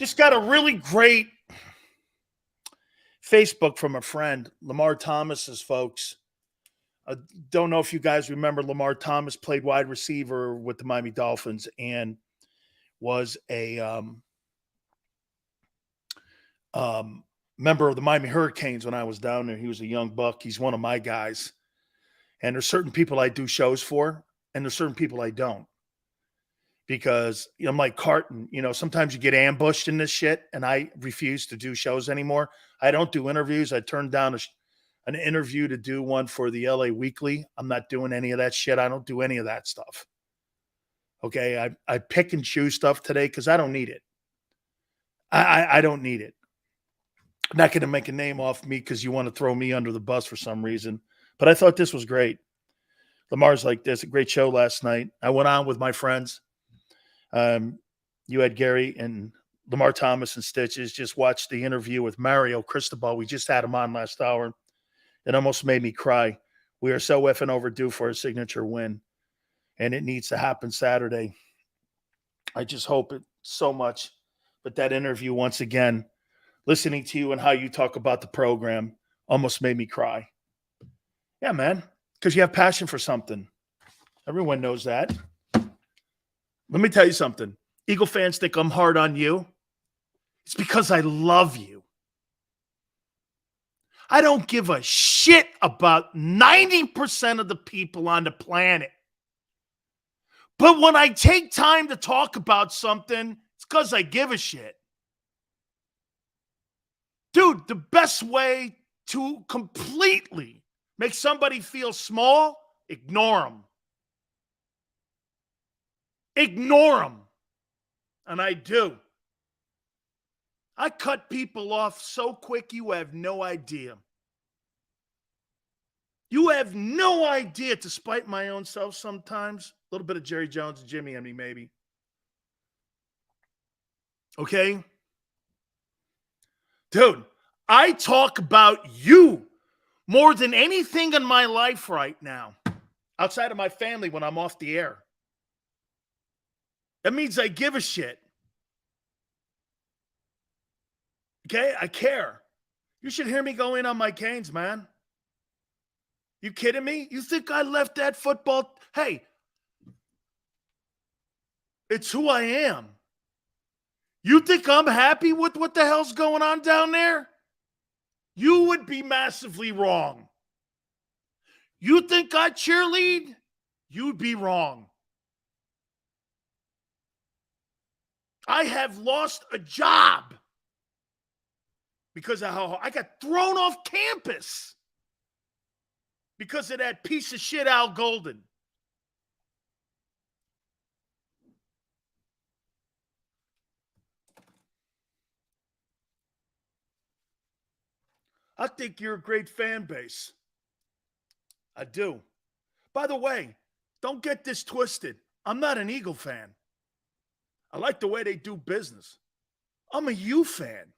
Just got a really great Facebook from a friend, Lamar Thomas's folks. I don't know if you guys remember Lamar Thomas played wide receiver with the Miami Dolphins and was a member of the Miami Hurricanes when I was down there. He was a young buck. He's one of my guys. And there's certain people I do shows for, and there's certain people I don't. Because I'm like Carton, sometimes you get ambushed in this shit, and I refuse to do shows anymore. I don't do interviews. I turned down an interview to do one for the LA Weekly. I'm not doing any of that shit. I don't do any of that stuff. Okay, I pick and choose stuff today because I don't need it. I don't need it. I'm not going to make a name off me because you want to throw me under the bus for some reason. But I thought this was great. Lamar's like this. A great show last night. I went on with my friends. You had Gary and Lamar Thomas and Stitches. Just watched the interview with Mario Cristobal. We just had him on last hour. It almost made me cry. We are so effing overdue for a signature win, and it needs to happen Saturday. I just hope it so much. But that interview, once again, listening to you and how you talk about the program almost made me cry. Yeah, man, because you have passion for something. Everyone knows that. Let me tell you something. Eagle fans think I'm hard on you. It's because I love you. I don't give a shit about 90% of the people on the planet. But when I take time to talk about something, it's because I give a shit. Dude, the best way to completely make somebody feel small, ignore them. Ignore them. And I do. I cut people off so quick you have no idea. You have no idea, to spite my own self sometimes. A little bit of Jerry Jones and Jimmy in me, maybe. Okay? Dude, I talk about you more than anything in my life right now, outside of my family when I'm off the air. That means I give a shit. Okay? I care. You should hear me go in on my Canes, man. You kidding me? You think I left that football? Hey, it's who I am. You think I'm happy with what the hell's going on down there? You would be massively wrong. You think I cheerlead? You'd be wrong. I have lost a job because of how I got thrown off campus because of that piece of shit Al Golden. I think you're a great fan base. I do. By the way, don't get this twisted. I'm not an Eagle fan. I like the way they do business. I'm a U fan.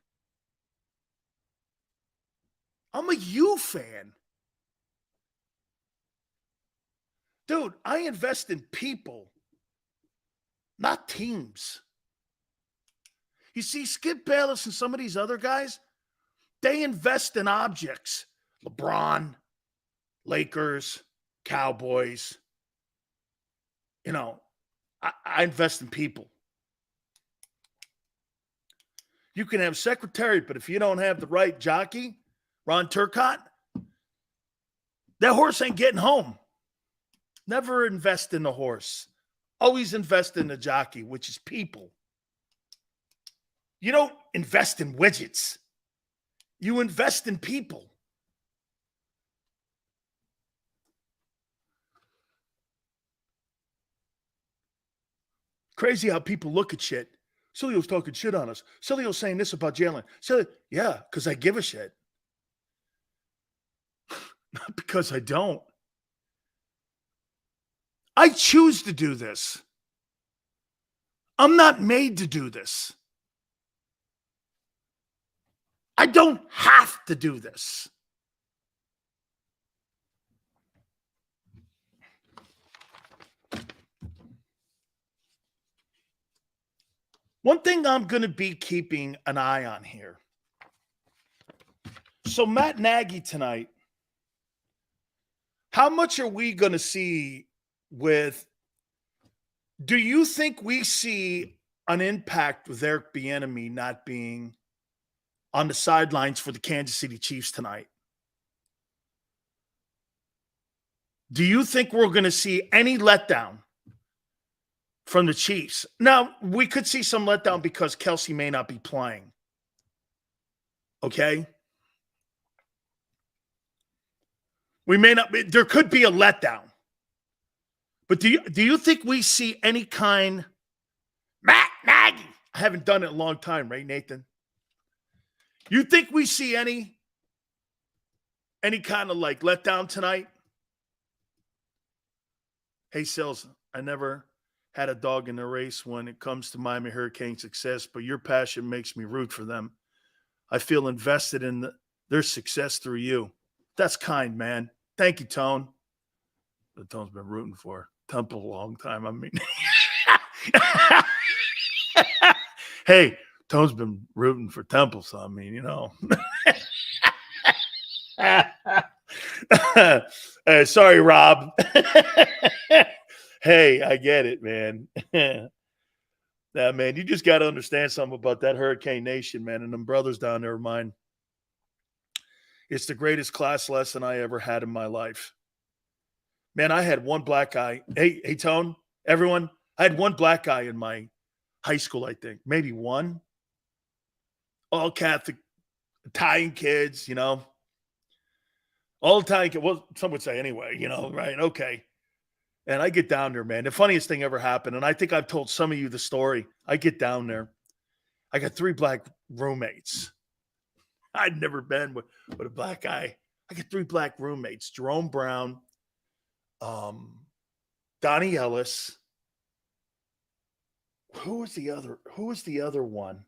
I'm a U fan. Dude, I invest in people, not teams. You see, Skip Bayless and some of these other guys, they invest in objects. LeBron, Lakers, Cowboys. I invest in people. You can have secretariat, but if you don't have the right jockey, Ron Turcotte, that horse ain't getting home. Never invest in the horse. Always invest in the jockey, which is people. You don't invest in widgets. You invest in people. Crazy how people look at shit. Sileo's talking shit on us. Sileo's saying this about Jalen. Yeah, because I give a shit. Not because I don't. I choose to do this. I'm not made to do this. I don't have to do this. One thing I'm going to be keeping an eye on here. So Matt Nagy tonight, how much are we going to see with, do you think we see an impact with Eric Bieniemy not being on the sidelines for the Kansas City Chiefs tonight? Do you think we're going to see any letdown from the Chiefs? Now, we could see some letdown because Kelsey may not be playing. Okay? We may not be, there could be a letdown. But do you think we see any kind, Matt Nagy? I haven't done it in a long time, right, Nathan? You think we see any kind of like letdown tonight? Hey, Sills, I never had a dog in the race when it comes to Miami Hurricane success, but your passion makes me root for them. I feel invested in their success through you. That's kind, man. Thank you, Tone. The Tone's been rooting for Temple a long time. I mean, hey, Tone's been rooting for Temple, so I mean, you know. Sorry, Rob. Hey, I get it, man. Nah, man, you just got to understand something about that Hurricane Nation, man, and them brothers down there of mine. It's the greatest class lesson I ever had in my life. Man, I had one black guy. Hey, Tone, everyone, I had one black guy in my high school, I think. Maybe one. All Catholic, Italian kids, you know. All Italian kids. Well, some would say anyway, you know, right? Okay. And I get down there, man. The funniest thing ever happened, and I think I've told some of you the story. I get down there. I got 3 black roommates. I'd never been with a black guy. I got 3 black roommates. Jerome Brown, Donnie Ellis. Who was the other one?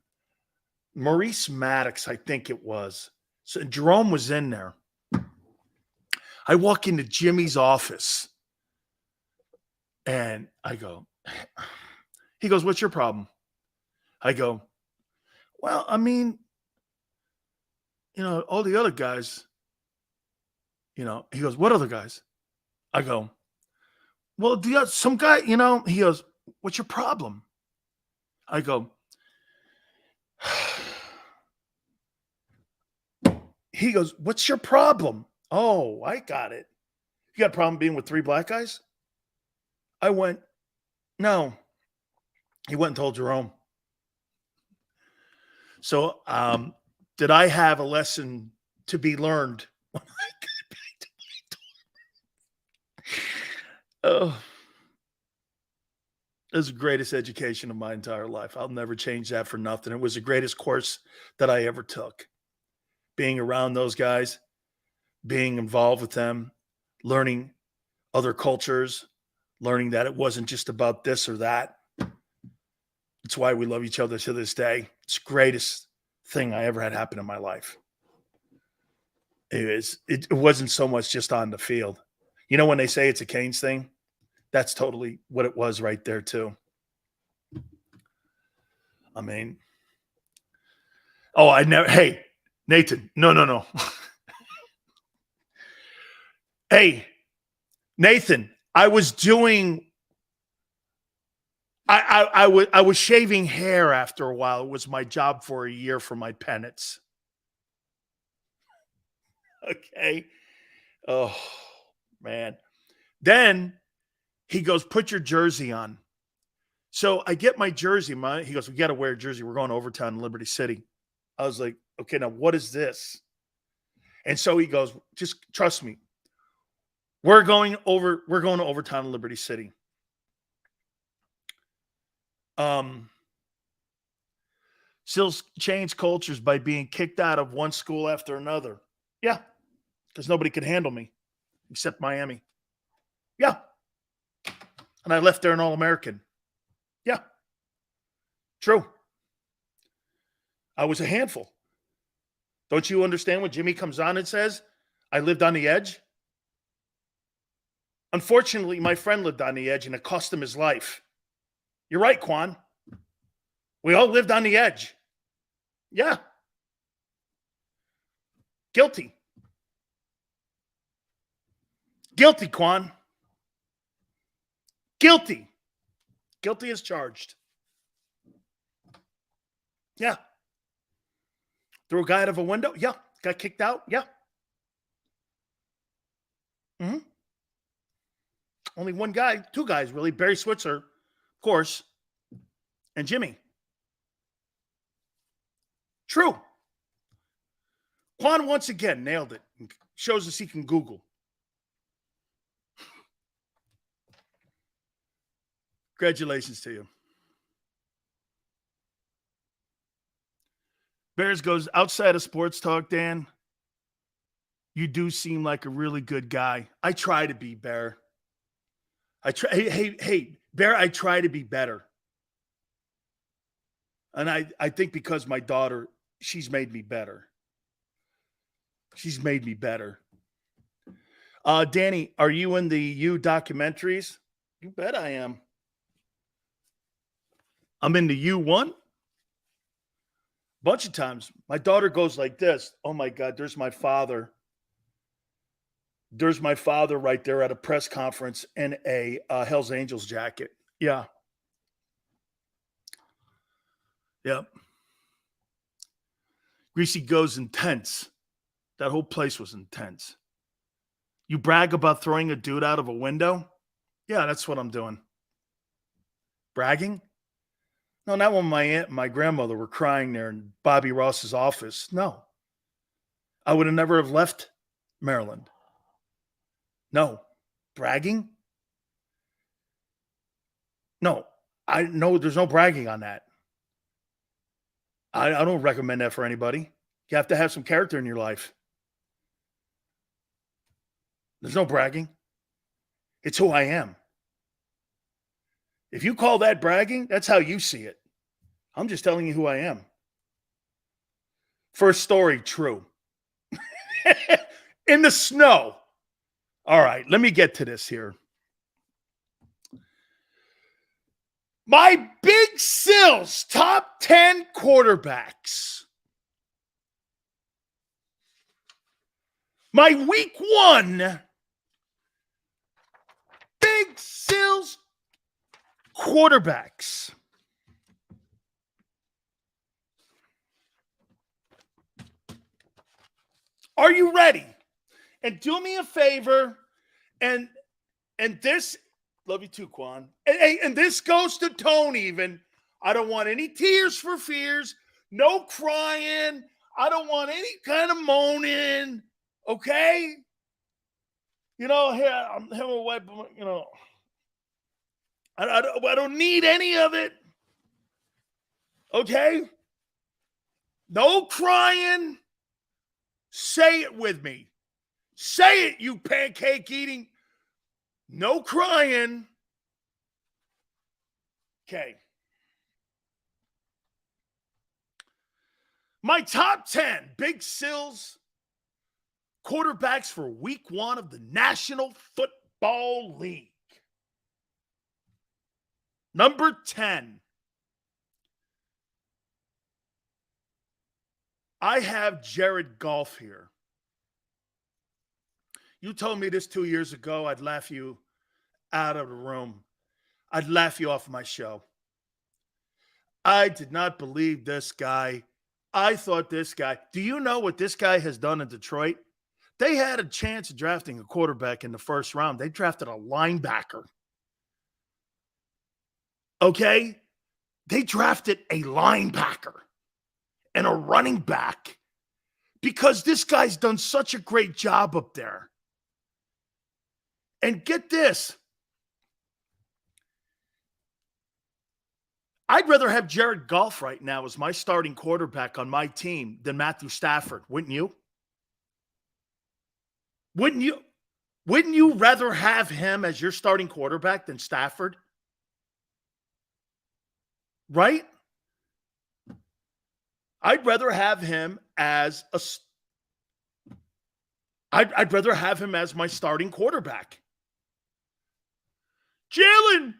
Maurice Maddox, I think it was. So Jerome was in there. I walk into Jimmy's office. And I go, he goes, what's your problem? I go, well, I mean, you know, all the other guys, you know, he goes, what other guys? I go, well, some guy, you know, he goes, what's your problem? I go, he goes, what's your problem? Oh, I got it. You got a problem being with 3 black guys? I went, no. He went and told Jerome. So did I have a lesson to be learned when I got back to my dorm? Oh, it was the greatest education of my entire life. I'll never change that for nothing. It was the greatest course that I ever took. Being around those guys, being involved with them, learning other cultures, learning that it wasn't just about this or that. It's why we love each other to this day. It's the greatest thing I ever had happen in my life. It wasn't so much just on the field. You know when they say it's a Canes thing? That's totally what it was right there too. I mean, hey, Nathan, no. Hey, Nathan, I was shaving hair after a while. It was my job for a year for my penance. Okay. Oh, man. Then he goes, put your jersey on. So I get my jersey. He goes, we got to wear a jersey. We're going to overtime in Liberty City. I was like, okay, now what is this? And so he goes, just trust me. We're going to overtime in Liberty City. Sills changed cultures by being kicked out of one school after another. Yeah, because nobody could handle me except Miami. Yeah. And I left there an All-American. Yeah. True. I was a handful. Don't you understand when Jimmy comes on and says, I lived on the edge? Unfortunately, my friend lived on the edge and it cost him his life. You're right, Quan. We all lived on the edge. Yeah. Guilty. Guilty, Quan. Guilty. Guilty as charged. Yeah. Threw a guy out of a window? Yeah. Got kicked out? Yeah. Mm-hmm. Only one guy, two guys, really. Barry Switzer, of course, and Jimmy. True. Quan once again nailed it. Shows us he can Google. Congratulations to you. Bears goes, outside of sports talk, Dan, you do seem like a really good guy. I try to be, Bear. I try. Hey, Bear, I try to be better. And I think because my daughter, she's made me better. She's made me better. Danny, are you in the You documentaries? You bet I am. I'm in the You one. Bunch of times. My daughter goes like this. Oh my God, there's my father. There's my father right there at a press conference in a Hells Angels jacket. Yeah. Yep. Greasy goes intense. That whole place was intense. You brag about throwing a dude out of a window? Yeah, that's what I'm doing. Bragging? No, not when my aunt and my grandmother were crying there in Bobby Ross's office. No. I would have never have left Maryland. No. Bragging? No. There's no bragging on that. I don't recommend that for anybody. You have to have some character in your life. There's no bragging. It's who I am. If you call that bragging, that's how you see it. I'm just telling you who I am. First story, true. In the snow. All right, let me get to this here. My Big Sil's top 10 quarterbacks. My week 1 Big Sil's quarterbacks. Are you ready? And do me a favor, and this, love you too, Quan. And this goes to Tone even. I don't want any tears for fears, no crying. I don't want any kind of moaning, okay? You know, here, I'm having a wipe, you know. I don't need any of it. Okay? No crying. Say it with me. Say it, you pancake eating. No crying. Okay. My top 10 Big Sil's quarterbacks for week 1 of the National Football League. Number 10. I have Jared Goff here. You told me this 2 years ago, I'd laugh you out of the room. I'd laugh you off my show. I did not believe this guy. I thought this guy, do you know what this guy has done in Detroit? They had a chance of drafting a quarterback in the first round. They drafted a linebacker. Okay? They drafted a linebacker and a running back because this guy's done such a great job up there. And get this. I'd rather have Jared Goff right now as my starting quarterback on my team than Matthew Stafford, wouldn't you? Wouldn't you rather have him as your starting quarterback than Stafford? Right? I'd rather have him as I'd rather have him as my starting quarterback. Jalen,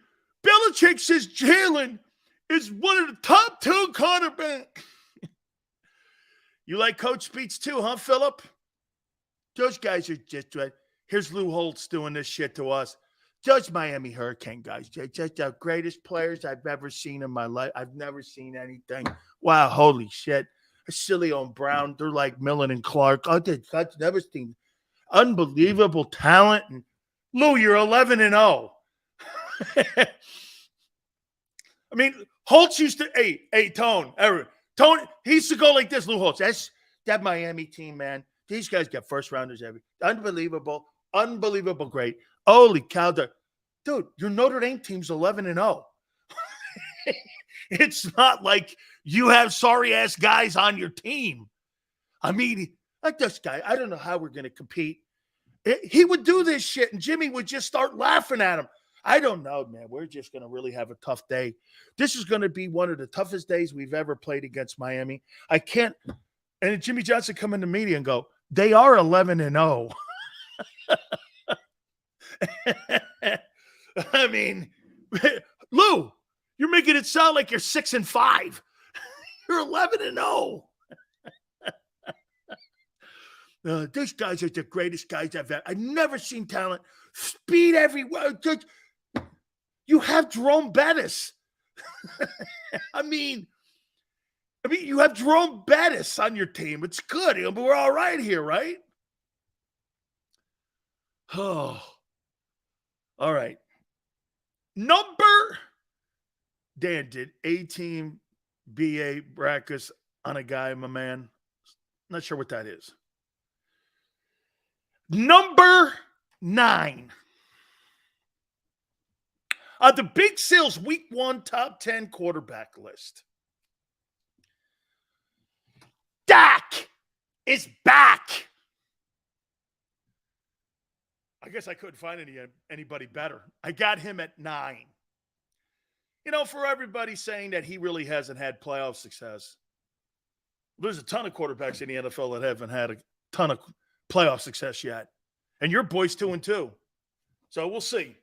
Belichick says Jalen is one of the top 2 cornerbacks. You like Coach Speech too, huh, Philip? Those guys are just right. Here's Lou Holtz doing this shit to us. Those Miami Hurricane guys, they're just the greatest players I've ever seen in my life. I've never seen anything. Wow, holy shit. Sileo and Brown, they're like Millen and Clark. I've never seen unbelievable talent. And Lou, you're 11-0. I mean, Holtz used to, Tone, he used to go like this, Lou Holtz. That's that Miami team, man. These guys get first rounders every. Unbelievable great. Holy cow. Dude, your Notre Dame team's 11-0. It's not like you have sorry-ass guys on your team. I mean, like this guy, I don't know how we're going to compete. He would do this shit, and Jimmy would just start laughing at him. I don't know, man. We're just going to really have a tough day. This is going to be one of the toughest days we've ever played against Miami. I can't – and Jimmy Johnson come in the media and go, they are 11-0. I mean, Lou, you're making it sound like you're 6-5. You're 11-0. These guys are the greatest guys I've never seen talent. Speed everywhere. You have Jerome Bettis. I mean, you have Jerome Bettis on your team. It's good. We're all right here, right? Oh, all right. Dan did A-team BA brackets on a guy, my man. Not sure what that is. Number 9. On the Big Sales Week 1 top 10 quarterback list. Dak is back. I guess I couldn't find anybody better. I got him at 9. You know, for everybody saying that he really hasn't had playoff success, there's a ton of quarterbacks in the NFL that haven't had a ton of playoff success yet. And your boy's 2-2. So we'll see.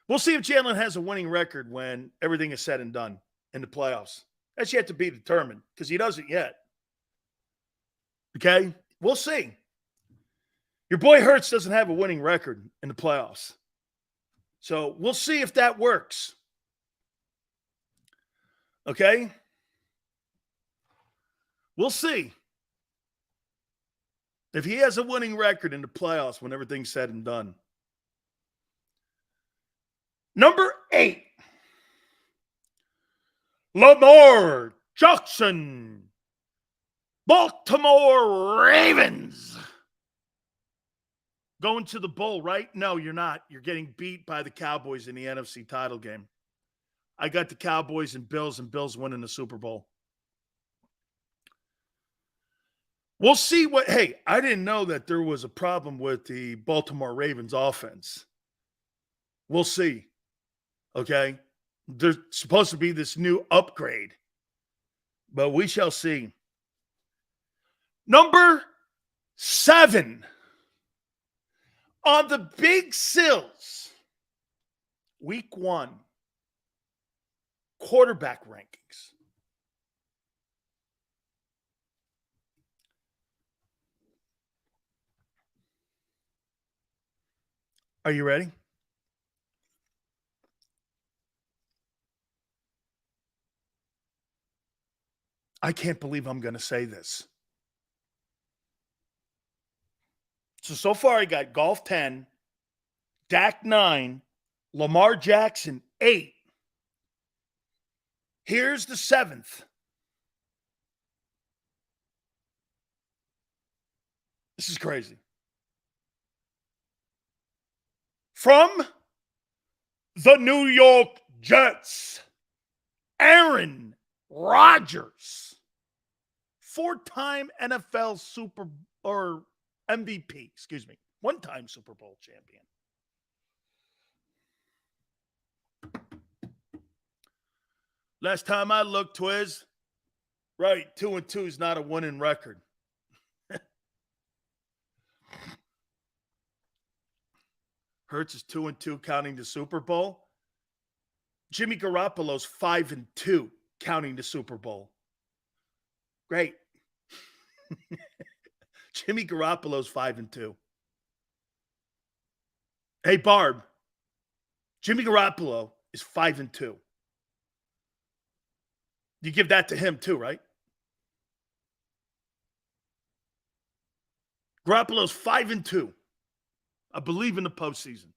We'll see if Jalen has a winning record when everything is said and done in the playoffs. That's yet to be determined because he doesn't yet. Okay? We'll see. Your boy Hurts doesn't have a winning record in the playoffs. So we'll see if that works. Okay? We'll see if he has a winning record in the playoffs when everything's said and done. Number 8, Lamar Jackson, Baltimore Ravens. Going to the bowl, right? No, you're not. You're getting beat by the Cowboys in the NFC title game. I got the Cowboys and Bills winning the Super Bowl. We'll see what – hey, I didn't know that there was a problem with the Baltimore Ravens offense. We'll see. Okay? There's supposed to be this new upgrade. But we shall see. Number 7. On the Big Sills, Week 1, quarterback rankings. Are you ready? I can't believe I'm going to say this. So far I got Golf 10, Dak 9, Lamar Jackson 8. Here's the 7th. This is crazy. From the New York Jets, Aaron Rodgers, 4-time NFL MVP, one-time Super Bowl champion. Last time I looked, Twiz, right, 2-2 is not a winning record. Hurts is 2-2 counting the Super Bowl. Jimmy Garoppolo's 5-2, counting the Super Bowl. Great. Jimmy Garoppolo's 5-2. Hey, Barb. Jimmy Garoppolo is 5-2. You give that to him too, right? Garoppolo's 5-2. I believe in the postseason.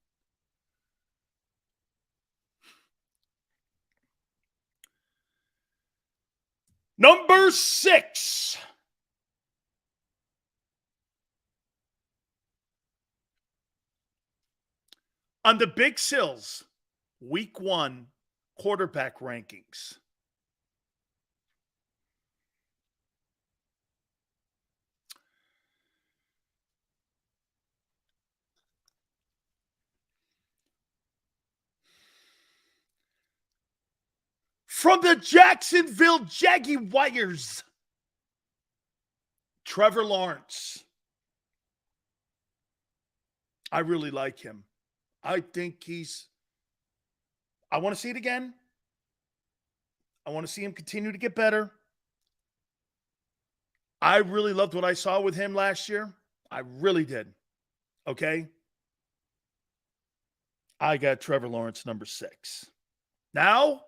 Number 6. On the Big Sills, Week 1 quarterback rankings. From the Jacksonville Jaguars, Trevor Lawrence. I really like him. I think I want to see it again. I want to see him continue to get better. I really loved what I saw with him last year. I really did. Okay? I got Trevor Lawrence, number 6. Now,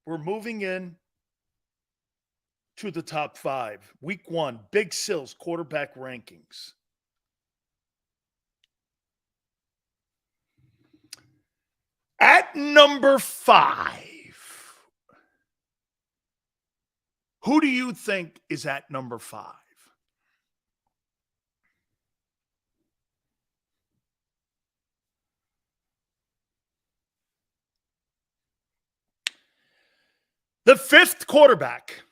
we're moving in to the top 5. Week 1, Big Sills quarterback rankings. At number 5, who do you think is at number 5? The 5th quarterback.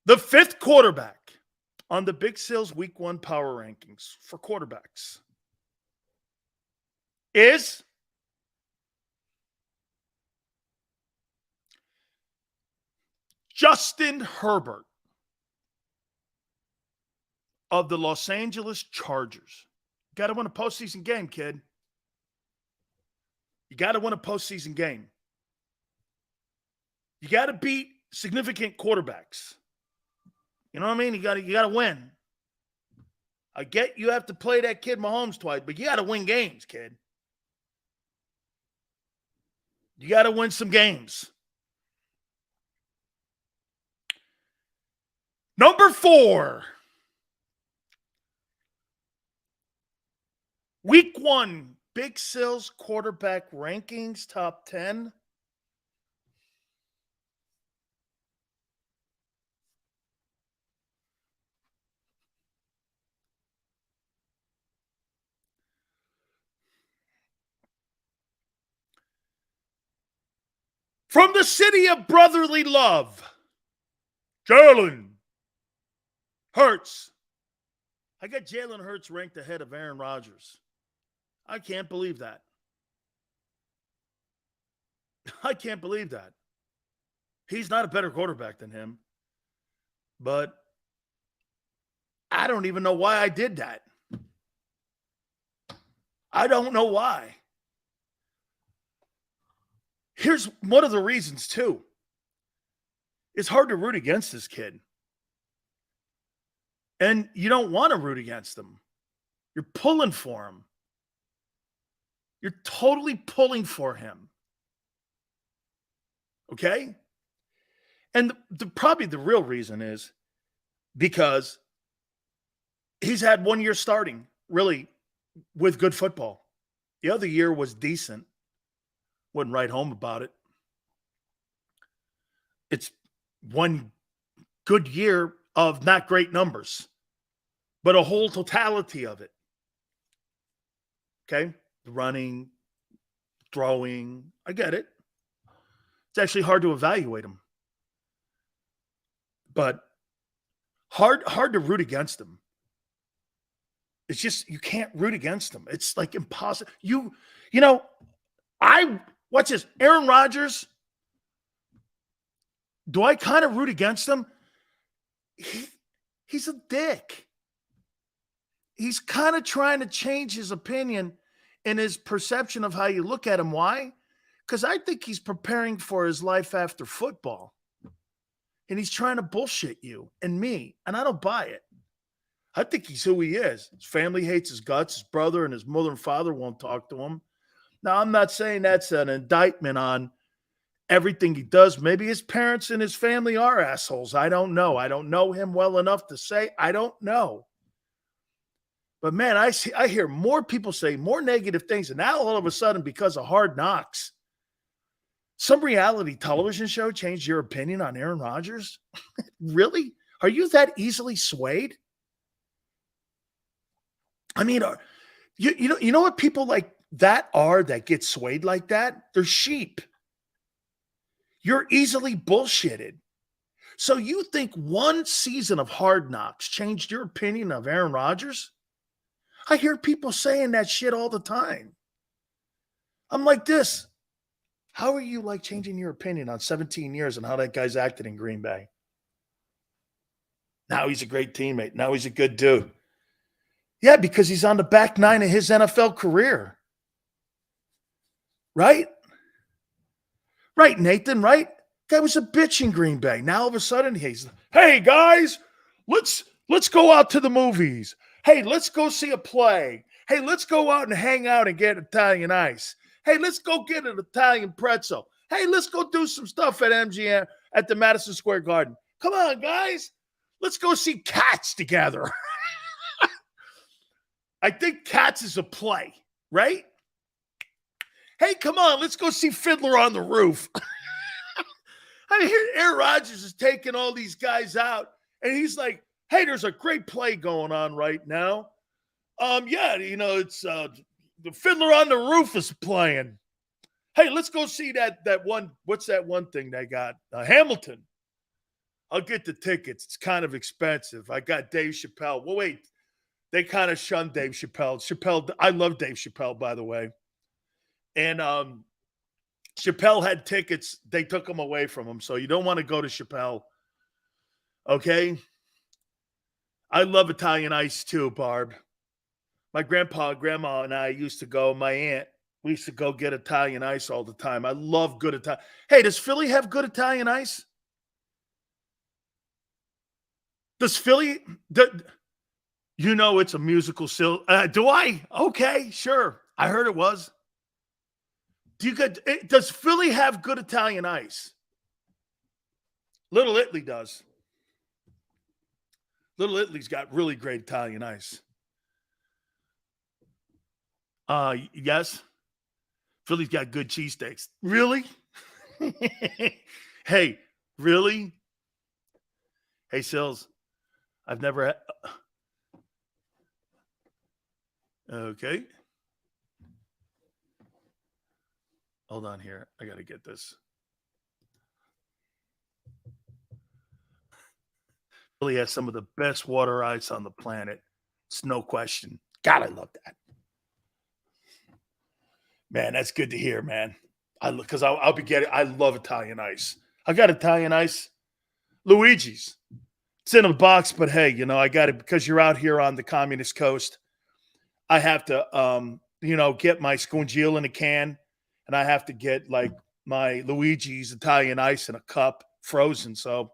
The 5th quarterback on the Big Sills Week 1 power rankings for quarterbacks is Justin Herbert of the Los Angeles Chargers. Got to win a postseason game, kid. You got to win a postseason game. You got to beat significant quarterbacks. You know what I mean? You got to win. I get you have to play that kid Mahomes twice, but you got to win games, kid. You got to win some games. Number 4. Week 1, Big Sills quarterback rankings, top 10. From the city of brotherly love, Jalen Hurts. I got Jalen Hurts ranked ahead of Aaron Rodgers. I can't believe that. I can't believe that. He's not a better quarterback than him. But I don't even know why I did that. I don't know why. Here's one of the reasons, too. It's hard to root against this kid. And you don't want to root against him. You're pulling for him. You're totally pulling for him. Okay? And probably the real reason is because he's had 1 year starting, really, with good football. The other year was decent. Wouldn't write home about it. It's one good year of not great numbers, but a whole totality of it. Okay? Running, throwing. I get it. It's actually hard to evaluate him. But hard to root against him. It's just, you can't root against him. It's like impossible. You know, watch this. Aaron Rodgers, do I kind of root against him? He's a dick. He's kind of trying to change his opinion in his perception of how you look at him. Why? Because I think he's preparing for his life after football. And he's trying to bullshit you and me. And I don't buy it. I think he's who he is. His family hates his guts. His brother and his mother and father won't talk to him. Now, I'm not saying that's an indictment on everything he does. Maybe his parents and his family are assholes. I don't know. I don't know him well enough to say. I don't know. But, man, I hear more people say more negative things. And now, all of a sudden, because of Hard Knocks, some reality television show changed your opinion on Aaron Rodgers? Really? Are you that easily swayed? I mean, you know what people like that are that get swayed like that? They're sheep. You're easily bullshitted. So you think one season of Hard Knocks changed your opinion of Aaron Rodgers? I hear people saying that shit all the time. I'm like this. How are you like changing your opinion on 17 years and how that guy's acted in Green Bay? Now he's a great teammate. Now he's a good dude. Yeah, because he's on the back nine of his NFL career. Right? Right, Nathan, right? Guy was a bitch in Green Bay. Now all of a sudden he's, hey guys, let's go out to the movies. Hey, let's go see a play. Hey, let's go out and hang out and get Italian ice. Hey, let's go get an Italian pretzel. Hey, let's go do some stuff at MGM at the Madison Square Garden. Come on, guys. Let's go see Cats together. I think Cats is a play, right? Hey, come on, let's go see Fiddler on the Roof. I hear Aaron Rodgers is taking all these guys out, and he's like, hey, there's a great play going on right now. Yeah, you know, it's the Fiddler on the Roof is playing. Hey, let's go see that one. What's that one thing they got? Hamilton. I'll get the tickets. It's kind of expensive. I got Dave Chappelle. Well, wait. They kind of shunned Dave Chappelle. I love Dave Chappelle, by the way. And Chappelle had tickets. They took them away from him. So you don't want to go to Chappelle. Okay? I love Italian ice too, Barb. My grandpa and grandma and I used to go, my aunt, we used to go get Italian ice all the time. I love good Italian. Hey, does Philly have good Italian ice? Does Philly, you know it's a musical still. Do I? Okay, sure. I heard it was. Does Philly have good Italian ice? Little Italy does. Little Italy's got really great Italian ice. Yes. Philly's got good cheesesteaks. Really? Hey, really? Hey, Sills, I've never had. Okay. Hold on here. I got to get this. Philly has some of the best water ice on the planet. It's no question. God, I love that. Man, that's good to hear, man. Because I'll be getting. I love Italian ice. I got Italian ice. Luigi's. It's in a box, but hey, you know I got it because you're out here on the communist coast. I have to, get my Scungil in a can, and I have to get like my Luigi's Italian ice in a cup, frozen. So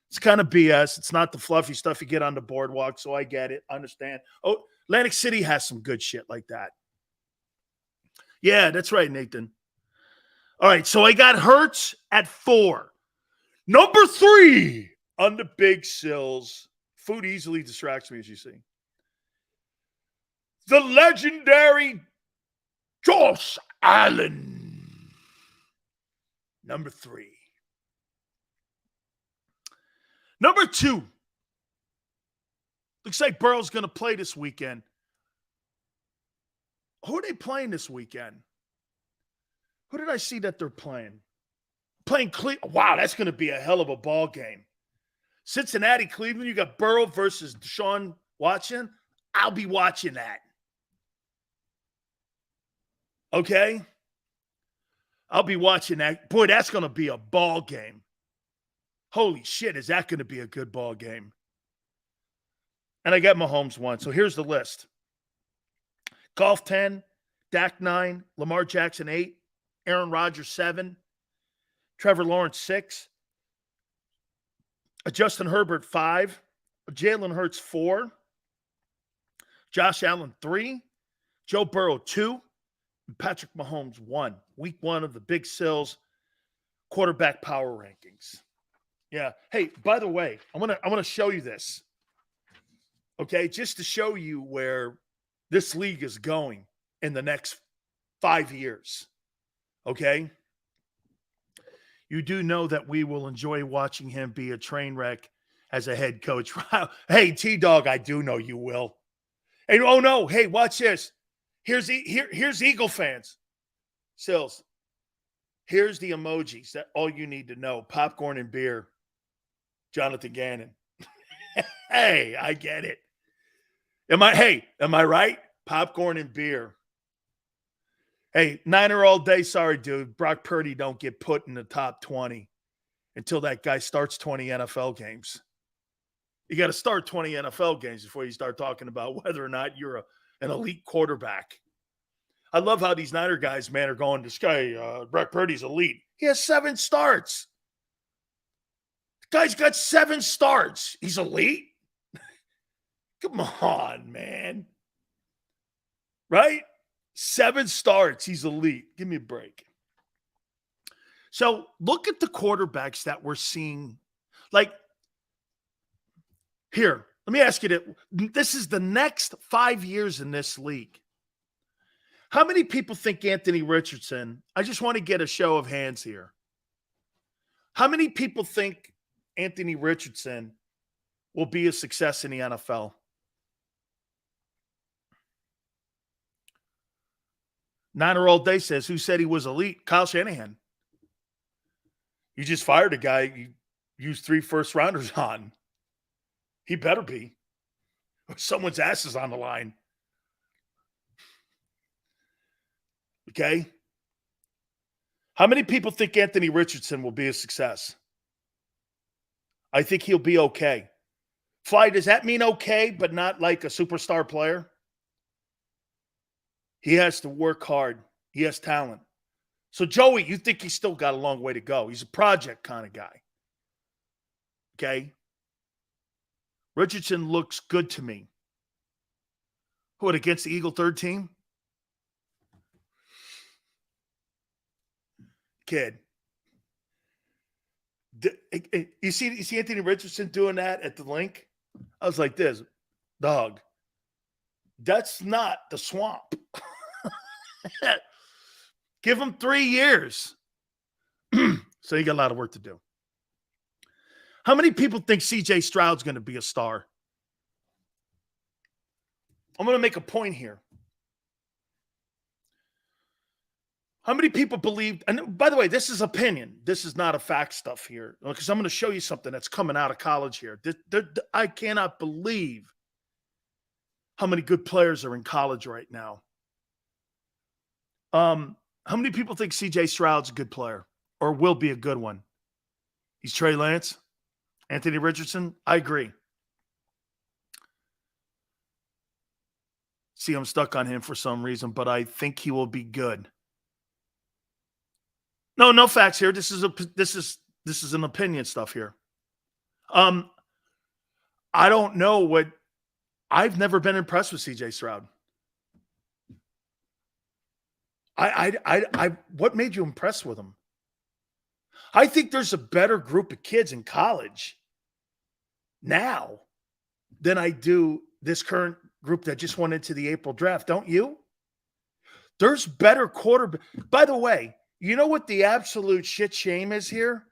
it's kind of BS. It's not the fluffy stuff you get on the boardwalk. So I get it. Understand. Oh, Atlantic City has some good shit like that. Yeah, that's right, Nathan. All right, so I got Hurts at 4. Number 3 on the big sills. Food easily distracts me, as you see. The legendary Josh Allen. Number 3. Number 2. Looks like Burrow's going to play this weekend. Who are they playing this weekend? Who did I see that they're playing? Playing Cleveland. Wow, that's going to be a hell of a ball game. Cincinnati, Cleveland, you got Burrow versus Deshaun Watson. I'll be watching that. Okay? I'll be watching that. Boy, that's going to be a ball game. Holy shit, is that going to be a good ball game? And I got Mahomes 1. So here's the list. Golf 10, Dak 9, Lamar Jackson 8, Aaron Rodgers 7, Trevor Lawrence 6, Justin Herbert 5, Jalen Hurts 4, Josh Allen 3, Joe Burrow 2, and Patrick Mahomes 1. Week 1 of the Big Sills quarterback power rankings. Yeah. Hey, by the way, I want to show you this. Okay, just to show you where this league is going in the next 5 years. Okay? You do know that we will enjoy watching him be a train wreck as a head coach. Hey, T-Dog, I do know you will. And oh no, hey, watch this. Here's Eagle fans. Sills. Here's the emojis that all you need to know. Popcorn and beer. Jonathan Gannon. Hey, I get it. Am I right? Popcorn and beer. Hey, Niner all day. Sorry, dude. Brock Purdy don't get put in the top 20 until that guy starts 20 NFL games. You got to start 20 NFL games before you start talking about whether or not you're an elite quarterback. I love how these Niner guys, man, are going, this guy, Brock Purdy's elite. He has 7 starts. The guy's got 7 starts. He's elite? Come on, man. Right? 7 starts. He's elite. Give me a break. So look at the quarterbacks that we're seeing. Like, here, let me ask you this. This is the next 5 years in this league. How many people think Anthony Richardson, I just want to get a show of hands here. How many people think Anthony Richardson will be a success in the NFL? Niner all day says, who said he was elite? Kyle Shanahan. You just fired a guy you used 3 first-rounders on. He better be. Someone's ass is on the line. Okay? How many people think Anthony Richardson will be a success? I think he'll be okay. Fly, does that mean okay, but not like a superstar player? He has to work hard. He has talent. So, Joey, you think he's still got a long way to go. He's a project kind of guy. Okay? Richardson looks good to me. What, against the Eagle third team? Kid. You see Anthony Richardson doing that at the link? I was like this, dog. That's not the swamp. Give him 3 years. So you got a lot of work to do. How many people think C.J. Stroud's going to be a star? I'm going to make a point here. How many people believe, and by the way, this is opinion. This is not a fact stuff here, because I'm going to show you something that's coming out of college here. I cannot believe how many good players are in college right now. How many people think C.J. Stroud's a good player or will be a good one? He's Trey Lance, Anthony Richardson. I agree. See, I'm stuck on him for some reason, but I think he will be good. No facts here. This is an opinion stuff here. I don't know what. I've never been impressed with C.J. Stroud. What made you impressed with him? I think there's a better group of kids in college now than I do this current group that just went into the April draft. Don't you? There's better quarterback. By the way, you know what the absolute shit shame is here?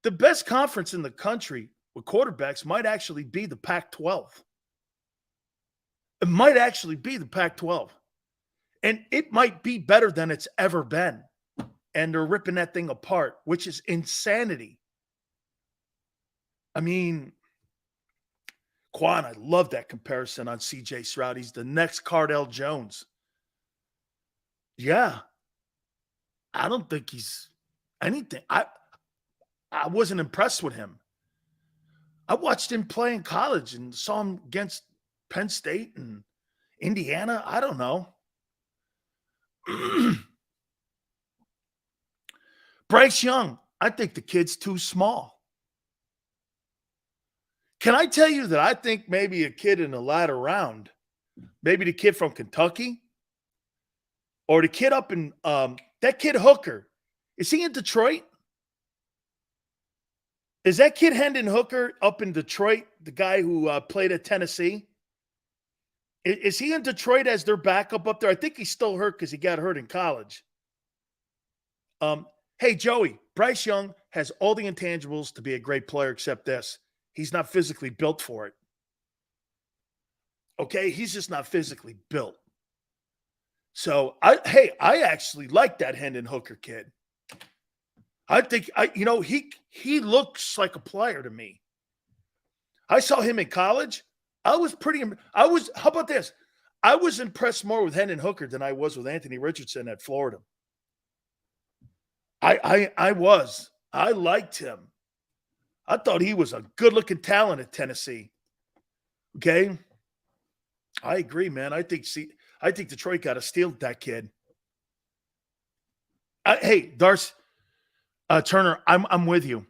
The best conference in the country with quarterbacks might actually be the Pac-12. It might actually be the Pac-12. And it might be better than it's ever been. And they're ripping that thing apart, which is insanity. I mean, Quan, I love that comparison on C.J. Stroud. He's the next Cardell Jones. Yeah. I don't think he's anything. I wasn't impressed with him. I watched him play in college and saw him against Penn State and Indiana. I don't know. Bryce Young, I think the kid's too small. Can I tell you that I think maybe a kid in the latter round, maybe the kid from Kentucky or the kid up in that kid Hooker, is he in Detroit? Is that kid Hendon Hooker up in Detroit, the guy who played at Tennessee? Is he in Detroit as their backup up there? I think he's still hurt because he got hurt in college. Hey, Joey, Bryce Young has all the intangibles to be a great player except this. He's not physically built for it. Okay? He's just not physically built. So, I actually like that Hendon Hooker kid. I think, he looks like a player to me. I saw him in college. How about this? I was impressed more with Hendon Hooker than I was with Anthony Richardson at Florida. I was. I liked him. I thought he was a good-looking talent at Tennessee. Okay? I agree, man. I think Detroit got to steal that kid. Hey, Darcy Turner, I'm with you.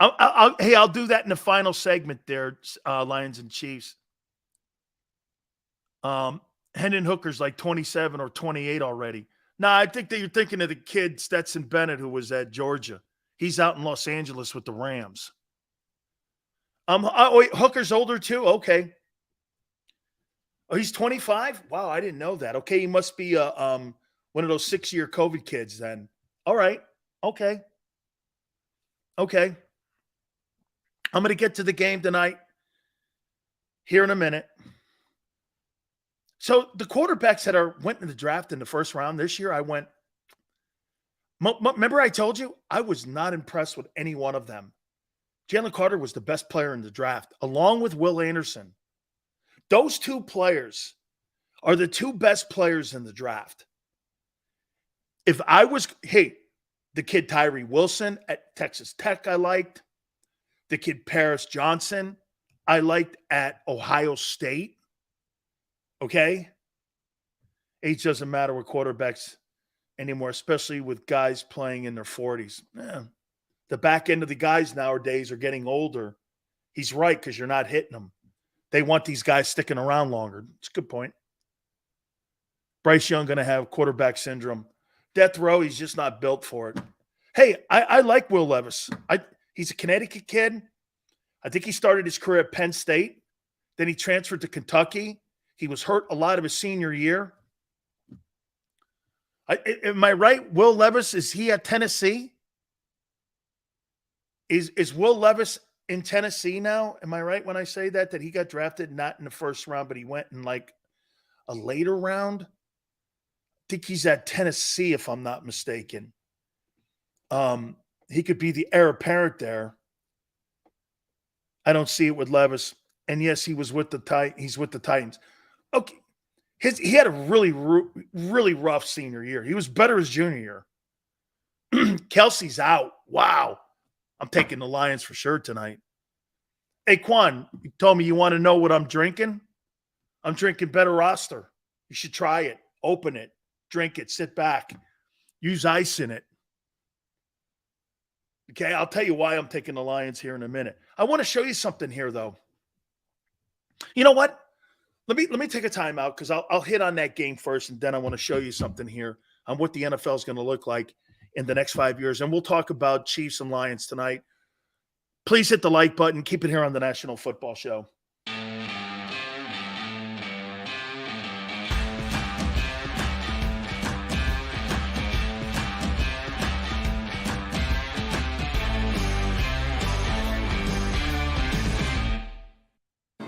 I'll do that in the final segment there, Lions and Chiefs. Hendon Hooker's like 27 or 28 already. No, I think that you're thinking of the kid Stetson Bennett who was at Georgia. He's out in Los Angeles with the Rams. Wait, Hooker's older too? Okay. Oh, he's 25? Wow, I didn't know that. Okay, he must be one of those 6-year COVID kids then. All right. Okay. I'm going to get to the game tonight here in a minute. So the quarterbacks that went in the draft in the first round this year, I went – remember I told you? I was not impressed with any one of them. Jalen Carter was the best player in the draft, along with Will Anderson. Those two players are the two best players in the draft. If I was – the kid Tyree Wilson at Texas Tech I liked. The kid Paris Johnson I liked at Ohio State. Okay? Age doesn't matter with quarterbacks anymore, especially with guys playing in their 40s. The back end of the guys nowadays are getting older. He's right because you're not hitting them. They want these guys sticking around longer. It's a good point. Bryce Young going to have quarterback syndrome. Death row, he's just not built for it. Hey, I like Will Levis. He's a Connecticut kid. I think he started his career at Penn State. Then he transferred to Kentucky. He was hurt a lot of his senior year. Am I right? Will Levis, is he at Tennessee? Is Will Levis in Tennessee now? Am I right when I say that he got drafted not in the first round, but he went in like a later round? I think he's at Tennessee, if I'm not mistaken. He could be the heir apparent there. I don't see it with Levis. And yes, he's with the Titans. Okay. He had a really, really rough senior year. He was better his junior year. Kelsey's out. Wow. I'm taking the Lions for sure tonight. Hey, Quan, you told me you want to know what I'm drinking? I'm drinking Better Roster. You should try it. Open it. Drink it. Sit back. Use ice in it. Okay, I'll tell you why I'm taking the Lions here in a minute. I want to show you something here, though. You know what? Let me take a timeout because I'll hit on that game first, and then I want to show you something here on what the NFL is going to look like in the next 5 years. And we'll talk about Chiefs and Lions tonight. Please hit the like button. Keep it here on the National Football Show.